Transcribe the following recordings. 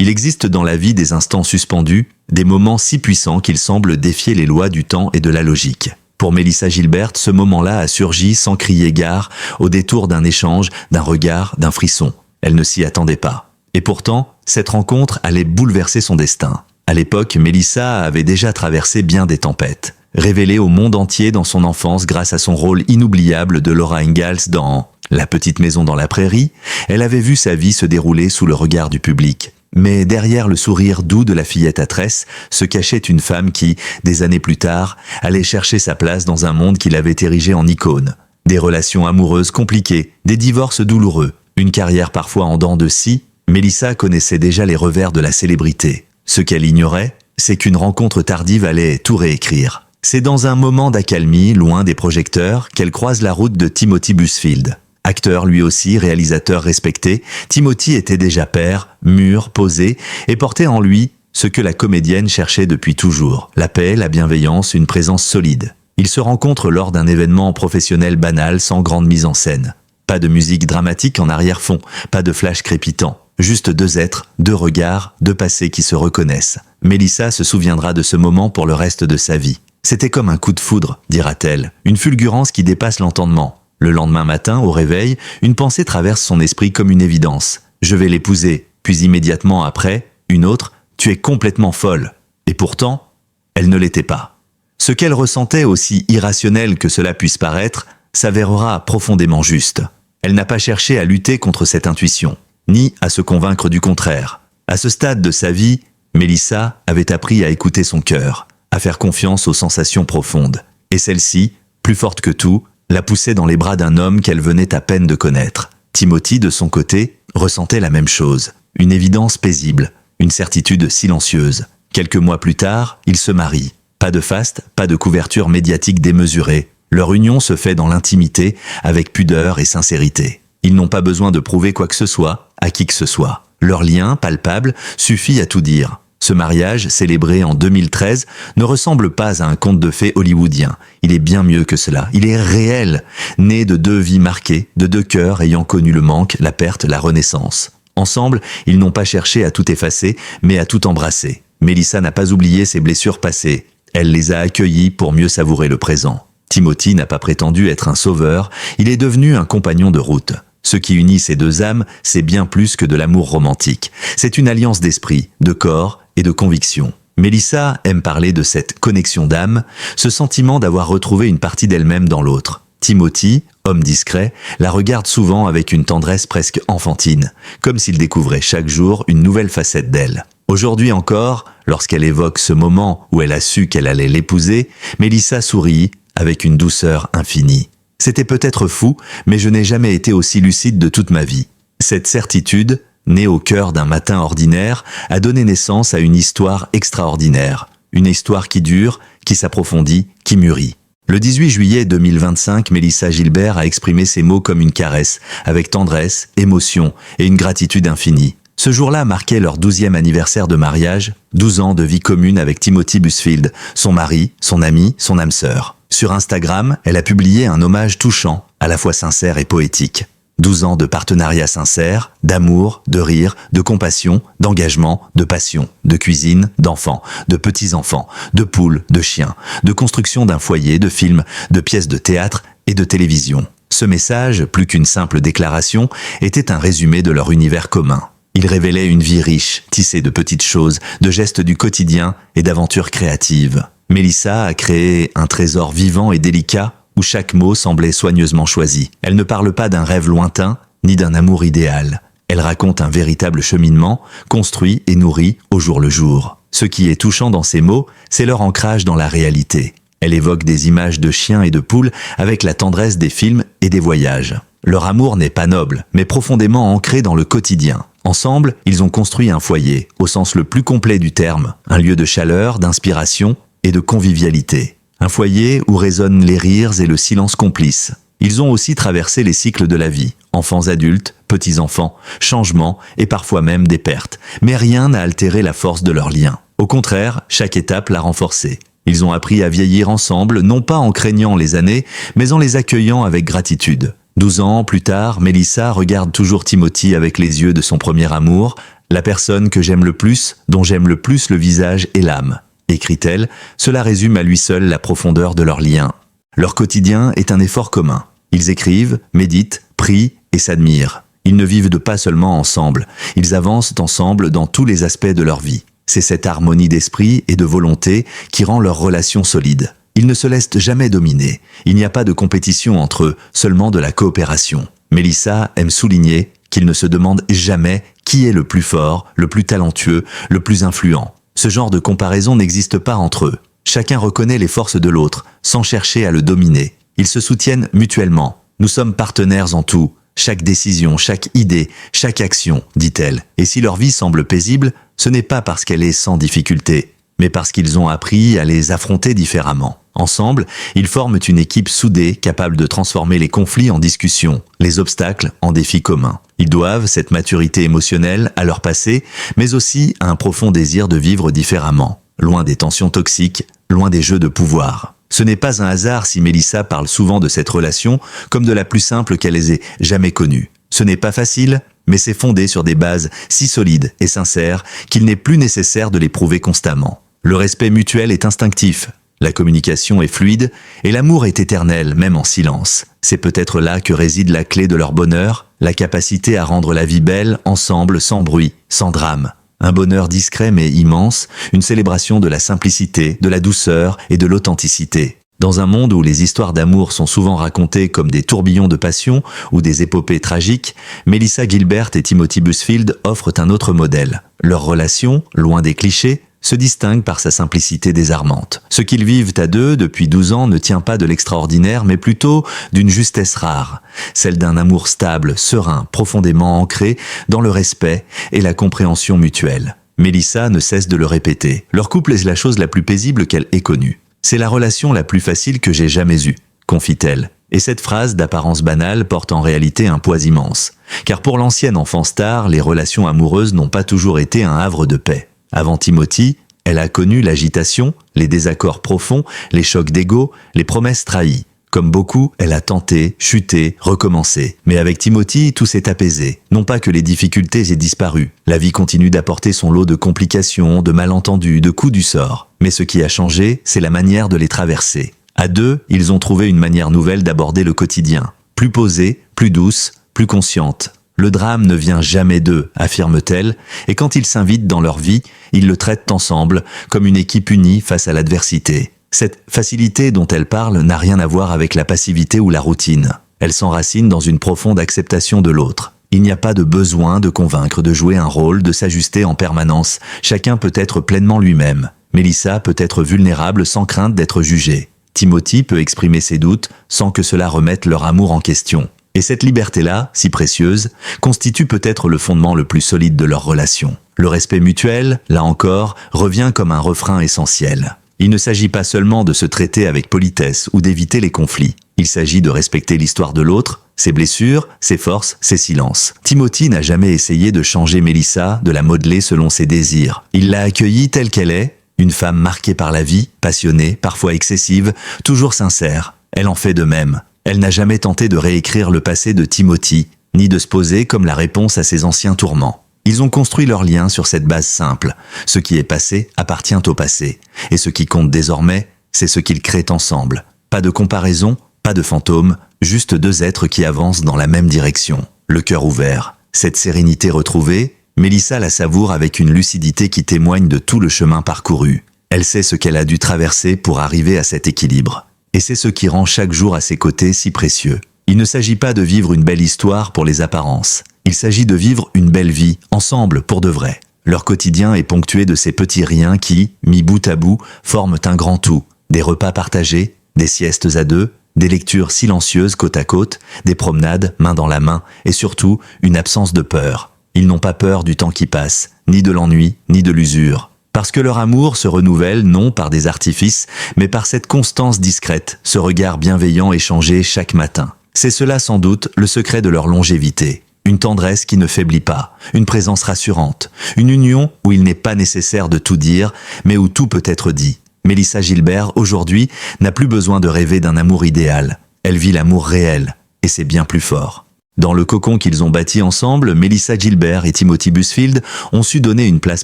Il existe dans la vie des instants suspendus, des moments si puissants qu'ils semblent défier les lois du temps et de la logique. Pour Mélissa Gilbert, ce moment-là a surgi sans crier gare, au détour d'un échange, d'un regard, d'un frisson. Elle ne s'y attendait pas. Et pourtant, cette rencontre allait bouleverser son destin. À l'époque, Mélissa avait déjà traversé bien des tempêtes. Révélée au monde entier dans son enfance grâce à son rôle inoubliable de Laura Ingalls dans La petite maison dans la prairie, elle avait vu sa vie se dérouler sous le regard du public. Mais derrière le sourire doux de la fillette à tresse se cachait une femme qui, des années plus tard, allait chercher sa place dans un monde qu'il avait érigé en icône. Des relations amoureuses compliquées, des divorces douloureux, une carrière parfois en dents de scie, Mélissa connaissait déjà les revers de la célébrité. Ce qu'elle ignorait, c'est qu'une rencontre tardive allait tout réécrire. C'est dans un moment d'accalmie, loin des projecteurs, qu'elle croise la route de Timothy Busfield. Acteur lui aussi, réalisateur respecté, Timothy était déjà père, mûr, posé, et portait en lui ce que la comédienne cherchait depuis toujours. La paix, la bienveillance, une présence solide. Ils se rencontrent lors d'un événement professionnel banal sans grande mise en scène. Pas de musique dramatique en arrière-fond, pas de flash crépitant. Juste deux êtres, deux regards, deux passés qui se reconnaissent. Mélissa se souviendra de ce moment pour le reste de sa vie. C'était comme un coup de foudre, dira-t-elle, une fulgurance qui dépasse l'entendement. Le lendemain matin, au réveil, une pensée traverse son esprit comme une évidence. Je vais l'épouser. Puis immédiatement après, une autre, tu es complètement folle. Et pourtant, elle ne l'était pas. Ce qu'elle ressentait, aussi irrationnel que cela puisse paraître, s'avérera profondément juste. Elle n'a pas cherché à lutter contre cette intuition, ni à se convaincre du contraire. À ce stade de sa vie, Mélissa avait appris à écouter son cœur, à faire confiance aux sensations profondes. Et celle-ci, plus forte que tout, la poussait dans les bras d'un homme qu'elle venait à peine de connaître. Timothy, de son côté, ressentait la même chose. Une évidence paisible, une certitude silencieuse. Quelques mois plus tard, ils se marient. Pas de faste, pas de couverture médiatique démesurée. Leur union se fait dans l'intimité, avec pudeur et sincérité. Ils n'ont pas besoin de prouver quoi que ce soit, à qui que ce soit. Leur lien, palpable, suffit à tout dire. Ce mariage, célébré en 2013, ne ressemble pas à un conte de fées hollywoodien. Il est bien mieux que cela. Il est réel, né de deux vies marquées, de deux cœurs ayant connu le manque, la perte, la renaissance. Ensemble, ils n'ont pas cherché à tout effacer, mais à tout embrasser. Mélissa n'a pas oublié ses blessures passées. Elle les a accueillies pour mieux savourer le présent. Timothy n'a pas prétendu être un sauveur, il est devenu un compagnon de route. Ce qui unit ces deux âmes, c'est bien plus que de l'amour romantique. C'est une alliance d'esprit, de corps et de conviction. Mélissa aime parler de cette connexion d'âme, ce sentiment d'avoir retrouvé une partie d'elle-même dans l'autre. Timothy, homme discret, la regarde souvent avec une tendresse presque enfantine, comme s'il découvrait chaque jour une nouvelle facette d'elle. Aujourd'hui encore, lorsqu'elle évoque ce moment où elle a su qu'elle allait l'épouser, Mélissa sourit avec une douceur infinie. C'était peut-être fou, mais je n'ai jamais été aussi lucide de toute ma vie. Cette certitude, née au cœur d'un matin ordinaire, a donné naissance à une histoire extraordinaire. Une histoire qui dure, qui s'approfondit, qui mûrit. Le 18 juillet 2025, Mélissa Gilbert a exprimé ces mots comme une caresse, avec tendresse, émotion et une gratitude infinie. Ce jour-là marquait leur 12e anniversaire de mariage, 12 ans de vie commune avec Timothy Busfield, son mari, son ami, son âme sœur. Sur Instagram, elle a publié un hommage touchant, à la fois sincère et poétique. 12 ans de partenariat sincère, d'amour, de rire, de compassion, d'engagement, de passion, de cuisine, d'enfants, de petits-enfants, de poules, de chiens, de construction d'un foyer, de films, de pièces de théâtre et de télévision. Ce message, plus qu'une simple déclaration, était un résumé de leur univers commun. Il révélait une vie riche, tissée de petites choses, de gestes du quotidien et d'aventures créatives. Mélissa a créé un trésor vivant et délicat où chaque mot semblait soigneusement choisi. Elle ne parle pas d'un rêve lointain, ni d'un amour idéal. Elle raconte un véritable cheminement, construit et nourri au jour le jour. Ce qui est touchant dans ces mots, c'est leur ancrage dans la réalité. Elle évoque des images de chiens et de poules avec la tendresse des films et des voyages. Leur amour n'est pas noble, mais profondément ancré dans le quotidien. Ensemble, ils ont construit un foyer, au sens le plus complet du terme, un lieu de chaleur, d'inspiration et de convivialité. Un foyer où résonnent les rires et le silence complice. Ils ont aussi traversé les cycles de la vie, enfants adultes, petits-enfants, changements et parfois même des pertes. Mais rien n'a altéré la force de leur lien. Au contraire, chaque étape l'a renforcé. Ils ont appris à vieillir ensemble, non pas en craignant les années, mais en les accueillant avec gratitude. 12 ans plus tard, Mélissa regarde toujours Timothy avec les yeux de son premier amour, La personne que j'aime le plus, dont j'aime le plus le visage et l'âme. Écrit-elle, cela résume à lui seul la profondeur de leur lien. Leur quotidien est un effort commun. Ils écrivent, méditent, prient et s'admirent. Ils ne vivent pas seulement ensemble, ils avancent ensemble dans tous les aspects de leur vie. C'est cette harmonie d'esprit et de volonté qui rend leur relation solide. Ils ne se laissent jamais dominer. Il n'y a pas de compétition entre eux, seulement de la coopération. Mélissa aime souligner qu'ils ne se demandent jamais qui est le plus fort, le plus talentueux, le plus influent. Ce genre de comparaison n'existe pas entre eux. Chacun reconnaît les forces de l'autre, sans chercher à le dominer. Ils se soutiennent mutuellement. Nous sommes partenaires en tout. Chaque décision, chaque idée, chaque action, dit-elle. Et si leur vie semble paisible, ce n'est pas parce qu'elle est sans difficulté, mais parce qu'ils ont appris à les affronter différemment. Ensemble, ils forment une équipe soudée capable de transformer les conflits en discussions, les obstacles en défis communs. Ils doivent cette maturité émotionnelle à leur passé, mais aussi à un profond désir de vivre différemment, loin des tensions toxiques, loin des jeux de pouvoir. Ce n'est pas un hasard si Mélissa parle souvent de cette relation comme de la plus simple qu'elle ait jamais connue. Ce n'est pas facile, mais c'est fondé sur des bases si solides et sincères qu'il n'est plus nécessaire de les prouver constamment. Le respect mutuel est instinctif, la communication est fluide et l'amour est éternel, même en silence. C'est peut-être là que réside la clé de leur bonheur, la capacité à rendre la vie belle ensemble sans bruit, sans drame. Un bonheur discret mais immense, une célébration de la simplicité, de la douceur et de l'authenticité. Dans un monde où les histoires d'amour sont souvent racontées comme des tourbillons de passion ou des épopées tragiques, Melissa Gilbert et Timothy Busfield offrent un autre modèle. Leur relation, loin des clichés, se distingue par sa simplicité désarmante. Ce qu'ils vivent à deux depuis 12 ans ne tient pas de l'extraordinaire, mais plutôt d'une justesse rare, celle d'un amour stable, serein, profondément ancré dans le respect et la compréhension mutuelle. Mélissa ne cesse de le répéter. Leur couple est la chose la plus paisible qu'elle ait connue. C'est la relation la plus facile que j'ai jamais eue, confie-t-elle. Et cette phrase d'apparence banale porte en réalité un poids immense. Car pour l'ancienne enfant star, les relations amoureuses n'ont pas toujours été un havre de paix. Avant Timothy, elle a connu l'agitation, les désaccords profonds, les chocs d'ego, les promesses trahies. Comme beaucoup, elle a tenté, chuté, recommencé. Mais avec Timothy, tout s'est apaisé. Non pas que les difficultés aient disparu. La vie continue d'apporter son lot de complications, de malentendus, de coups du sort. Mais ce qui a changé, c'est la manière de les traverser. À deux, ils ont trouvé une manière nouvelle d'aborder le quotidien. Plus posée, plus douce, plus consciente. Le drame ne vient jamais d'eux, affirme-t-elle, et quand ils s'invitent dans leur vie, ils le traitent ensemble, comme une équipe unie face à l'adversité. Cette facilité dont elle parle n'a rien à voir avec la passivité ou la routine. Elle s'enracine dans une profonde acceptation de l'autre. Il n'y a pas de besoin de convaincre, de jouer un rôle, de s'ajuster en permanence. Chacun peut être pleinement lui-même. Mélissa peut être vulnérable sans crainte d'être jugée. Timothy peut exprimer ses doutes sans que cela remette leur amour en question. Et cette liberté-là, si précieuse, constitue peut-être le fondement le plus solide de leur relation. Le respect mutuel, là encore, revient comme un refrain essentiel. Il ne s'agit pas seulement de se traiter avec politesse ou d'éviter les conflits. Il s'agit de respecter l'histoire de l'autre, ses blessures, ses forces, ses silences. Timothy n'a jamais essayé de changer Mélissa, de la modeler selon ses désirs. Il l'a accueillie telle qu'elle est, une femme marquée par la vie, passionnée, parfois excessive, toujours sincère. Elle en fait de même. Elle n'a jamais tenté de réécrire le passé de Timothy, ni de se poser comme la réponse à ses anciens tourments. Ils ont construit leur lien sur cette base simple. Ce qui est passé appartient au passé. Et ce qui compte désormais, c'est ce qu'ils créent ensemble. Pas de comparaison, pas de fantômes, juste deux êtres qui avancent dans la même direction. Le cœur ouvert. Cette sérénité retrouvée, Mélissa la savoure avec une lucidité qui témoigne de tout le chemin parcouru. Elle sait ce qu'elle a dû traverser pour arriver à cet équilibre. Et c'est ce qui rend chaque jour à ses côtés si précieux. Il ne s'agit pas de vivre une belle histoire pour les apparences. Il s'agit de vivre une belle vie, ensemble, pour de vrai. Leur quotidien est ponctué de ces petits riens qui, mis bout à bout, forment un grand tout. Des repas partagés, des siestes à deux, des lectures silencieuses côte à côte, des promenades main dans la main, et surtout, une absence de peur. Ils n'ont pas peur du temps qui passe, ni de l'ennui, ni de l'usure. Parce que leur amour se renouvelle non par des artifices, mais par cette constance discrète, ce regard bienveillant échangé chaque matin. C'est cela sans doute le secret de leur longévité. Une tendresse qui ne faiblit pas, une présence rassurante, une union où il n'est pas nécessaire de tout dire, mais où tout peut être dit. Melissa Gilbert, aujourd'hui, n'a plus besoin de rêver d'un amour idéal. Elle vit l'amour réel, et c'est bien plus fort. Dans le cocon qu'ils ont bâti ensemble, Melissa Gilbert et Timothy Busfield ont su donner une place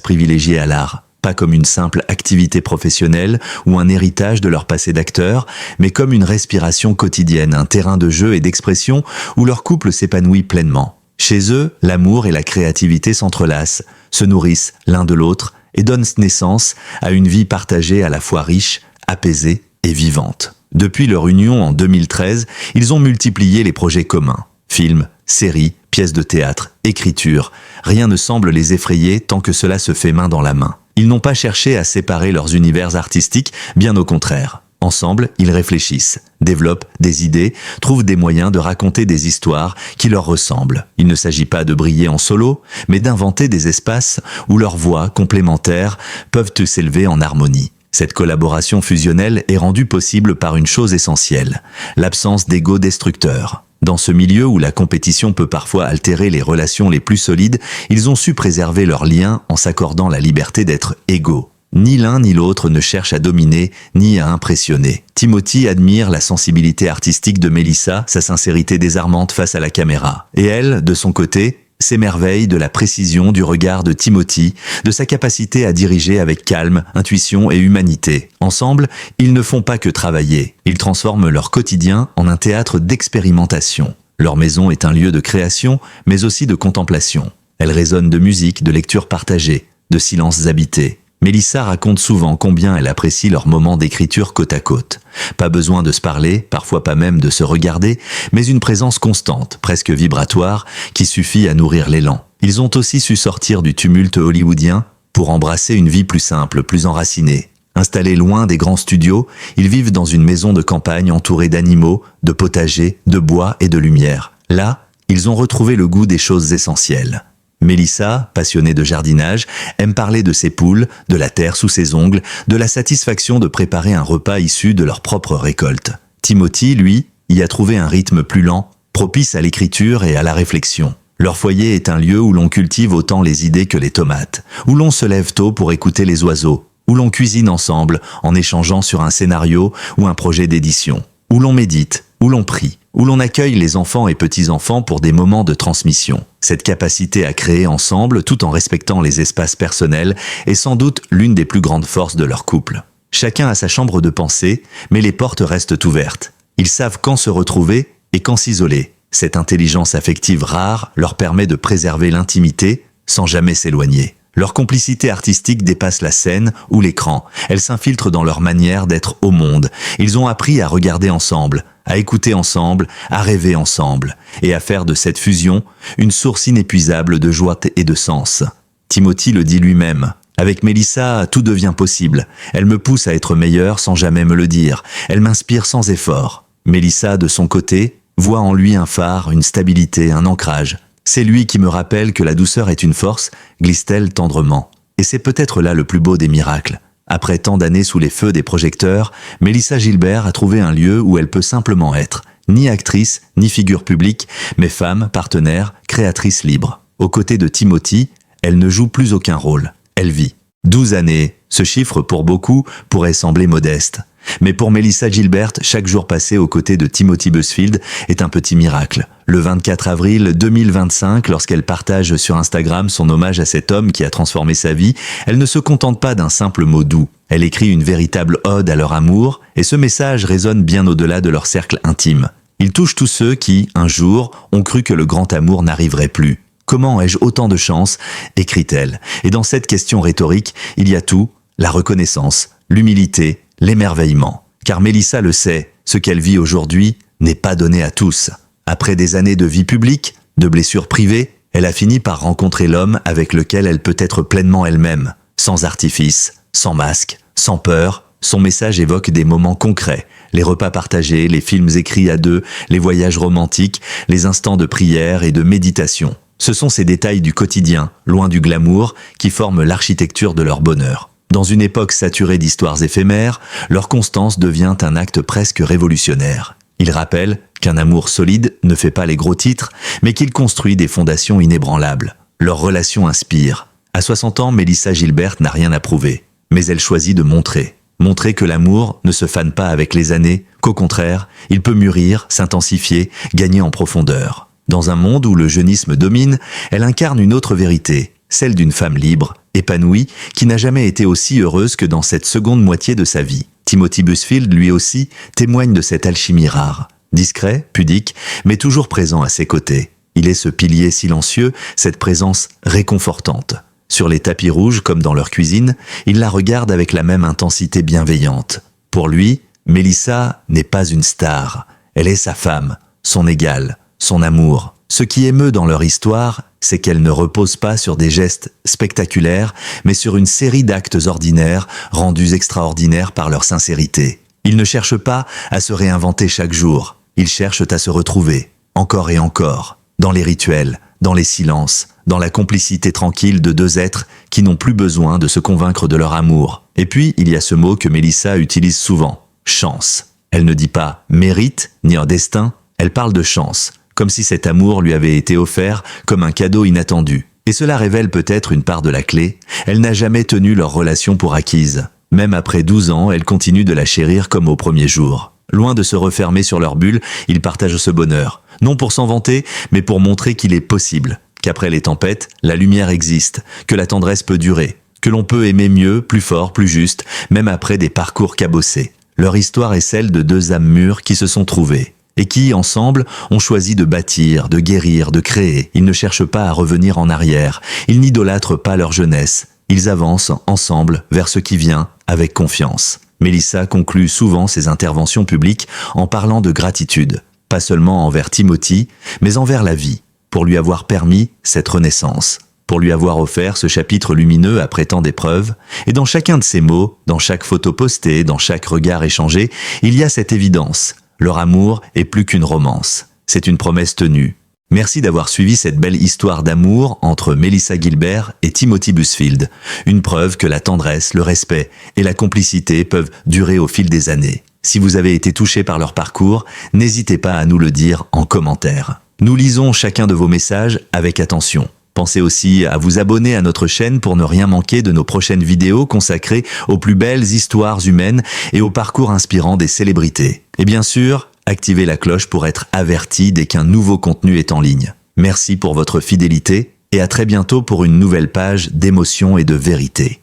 privilégiée à l'art. Pas comme une simple activité professionnelle ou un héritage de leur passé d'acteur, mais comme une respiration quotidienne, un terrain de jeu et d'expression où leur couple s'épanouit pleinement. Chez eux, l'amour et la créativité s'entrelacent, se nourrissent l'un de l'autre et donnent naissance à une vie partagée à la fois riche, apaisée et vivante. Depuis leur union en 2013, ils ont multiplié les projets communs. Films, séries, pièces de théâtre, écriture, rien ne semble les effrayer tant que cela se fait main dans la main. Ils n'ont pas cherché à séparer leurs univers artistiques, bien au contraire. Ensemble, ils réfléchissent, développent des idées, trouvent des moyens de raconter des histoires qui leur ressemblent. Il ne s'agit pas de briller en solo, mais d'inventer des espaces où leurs voix complémentaires peuvent s'élever en harmonie. Cette collaboration fusionnelle est rendue possible par une chose essentielle, l'absence d'ego destructeur. Dans ce milieu où la compétition peut parfois altérer les relations les plus solides, ils ont su préserver leurs liens en s'accordant la liberté d'être égaux. Ni l'un ni l'autre ne cherche à dominer, ni à impressionner. Timothy admire la sensibilité artistique de Melissa, sa sincérité désarmante face à la caméra. Et elle, de son côté, s'émerveille de la précision du regard de Timothy, de sa capacité à diriger avec calme, intuition et humanité. Ensemble, ils ne font pas que travailler. Ils transforment leur quotidien en un théâtre d'expérimentation. Leur maison est un lieu de création, mais aussi de contemplation. Elle résonne de musique, de lectures partagées, de silences habités. Melissa raconte souvent combien elle apprécie leurs moments d'écriture côte à côte. Pas besoin de se parler, parfois pas même de se regarder, mais une présence constante, presque vibratoire, qui suffit à nourrir l'élan. Ils ont aussi su sortir du tumulte hollywoodien pour embrasser une vie plus simple, plus enracinée. Installés loin des grands studios, ils vivent dans une maison de campagne entourée d'animaux, de potagers, de bois et de lumière. Là, ils ont retrouvé le goût des choses essentielles. Melissa, passionnée de jardinage, aime parler de ses poules, de la terre sous ses ongles, de la satisfaction de préparer un repas issu de leur propre récolte. Timothy, lui, y a trouvé un rythme plus lent, propice à l'écriture et à la réflexion. Leur foyer est un lieu où l'on cultive autant les idées que les tomates, où l'on se lève tôt pour écouter les oiseaux, où l'on cuisine ensemble en échangeant sur un scénario ou un projet d'édition, où l'on médite, où l'on prie, où l'on accueille les enfants et petits-enfants pour des moments de transmission. Cette capacité à créer ensemble, tout en respectant les espaces personnels, est sans doute l'une des plus grandes forces de leur couple. Chacun a sa chambre de pensée, mais les portes restent ouvertes. Ils savent quand se retrouver et quand s'isoler. Cette intelligence affective rare leur permet de préserver l'intimité sans jamais s'éloigner. Leur complicité artistique dépasse la scène ou l'écran. Elle s'infiltre dans leur manière d'être au monde. Ils ont appris à regarder ensemble, à écouter ensemble, à rêver ensemble, et à faire de cette fusion une source inépuisable de joie et de sens. Timothy le dit lui-même. Avec Melissa, tout devient possible. Elle me pousse à être meilleur sans jamais me le dire. Elle m'inspire sans effort. Melissa, de son côté, voit en lui un phare, une stabilité, un ancrage. C'est lui qui me rappelle que la douceur est une force, glisse-t-elle tendrement. Et c'est peut-être là le plus beau des miracles. Après tant d'années sous les feux des projecteurs, Melissa Gilbert a trouvé un lieu où elle peut simplement être, ni actrice, ni figure publique, mais femme, partenaire, créatrice libre. Aux côtés de Timothy, elle ne joue plus aucun rôle. Elle vit. 12 années, ce chiffre pour beaucoup pourrait sembler modeste. Mais pour Melissa Gilbert, chaque jour passé aux côtés de Timothy Busfield est un petit miracle. Le 24 avril 2025, lorsqu'elle partage sur Instagram son hommage à cet homme qui a transformé sa vie, elle ne se contente pas d'un simple mot doux. Elle écrit une véritable ode à leur amour, et ce message résonne bien au-delà de leur cercle intime. Il touche tous ceux qui, un jour, ont cru que le grand amour n'arriverait plus. Comment ai-je autant de chance ? Écrit-elle. Et dans cette question rhétorique, il y a tout, la reconnaissance, l'humilité, l'émerveillement. Car Melissa le sait, ce qu'elle vit aujourd'hui n'est pas donné à tous. Après des années de vie publique, de blessures privées, elle a fini par rencontrer l'homme avec lequel elle peut être pleinement elle-même, sans artifice, sans masque, sans peur. Son message évoque des moments concrets, les repas partagés, les films écrits à deux, les voyages romantiques, les instants de prière et de méditation. Ce sont ces détails du quotidien, loin du glamour, qui forment l'architecture de leur bonheur. Dans une époque saturée d'histoires éphémères, leur constance devient un acte presque révolutionnaire. Il rappelle qu'un amour solide ne fait pas les gros titres, mais qu'il construit des fondations inébranlables. Leur relation inspire. À 60 ans, Melissa Gilbert n'a rien à prouver, mais elle choisit de montrer. Montrer que l'amour ne se fane pas avec les années, qu'au contraire, il peut mûrir, s'intensifier, gagner en profondeur. Dans un monde où le jeunisme domine, elle incarne une autre vérité, celle d'une femme libre, épanouie, qui n'a jamais été aussi heureuse que dans cette seconde moitié de sa vie. Timothy Busfield, lui aussi, témoigne de cette alchimie rare. Discret, pudique, mais toujours présent à ses côtés. Il est ce pilier silencieux, cette présence réconfortante. Sur les tapis rouges, comme dans leur cuisine, il la regarde avec la même intensité bienveillante. Pour lui, Melissa n'est pas une star. Elle est sa femme, son égale, son amour. Ce qui émeut dans leur histoire, c'est qu'elle ne repose pas sur des gestes spectaculaires, mais sur une série d'actes ordinaires, rendus extraordinaires par leur sincérité. Ils ne cherchent pas à se réinventer chaque jour. Ils cherchent à se retrouver, encore et encore, dans les rituels, dans les silences, dans la complicité tranquille de deux êtres qui n'ont plus besoin de se convaincre de leur amour. Et puis, il y a ce mot que Melissa utilise souvent, chance. Elle ne dit pas mérite ni un destin, elle parle de chance, comme si cet amour lui avait été offert comme un cadeau inattendu. Et cela révèle peut-être une part de la clé, elle n'a jamais tenu leur relation pour acquise. Même après 12 ans, elle continue de la chérir comme au premier jour. Loin de se refermer sur leur bulle, ils partagent ce bonheur. Non pour s'en vanter, mais pour montrer qu'il est possible, qu'après les tempêtes, la lumière existe, que la tendresse peut durer, que l'on peut aimer mieux, plus fort, plus juste, même après des parcours cabossés. Leur histoire est celle de deux âmes mûres qui se sont trouvées, et qui, ensemble, ont choisi de bâtir, de guérir, de créer. Ils ne cherchent pas à revenir en arrière, ils n'idolâtrent pas leur jeunesse, ils avancent ensemble vers ce qui vient, avec confiance. Melissa conclut souvent ses interventions publiques en parlant de gratitude, pas seulement envers Timothy, mais envers la vie, pour lui avoir permis cette renaissance, pour lui avoir offert ce chapitre lumineux après tant d'épreuves, et dans chacun de ces mots, dans chaque photo postée, dans chaque regard échangé, il y a cette évidence, leur amour est plus qu'une romance, c'est une promesse tenue. Merci d'avoir suivi cette belle histoire d'amour entre Melissa Gilbert et Timothy Busfield, une preuve que la tendresse, le respect et la complicité peuvent durer au fil des années. Si vous avez été touché par leur parcours, n'hésitez pas à nous le dire en commentaire. Nous lisons chacun de vos messages avec attention. Pensez aussi à vous abonner à notre chaîne pour ne rien manquer de nos prochaines vidéos consacrées aux plus belles histoires humaines et aux parcours inspirants des célébrités. Et bien sûr, activez la cloche pour être averti dès qu'un nouveau contenu est en ligne. Merci pour votre fidélité et à très bientôt pour une nouvelle page d'émotion et de vérité.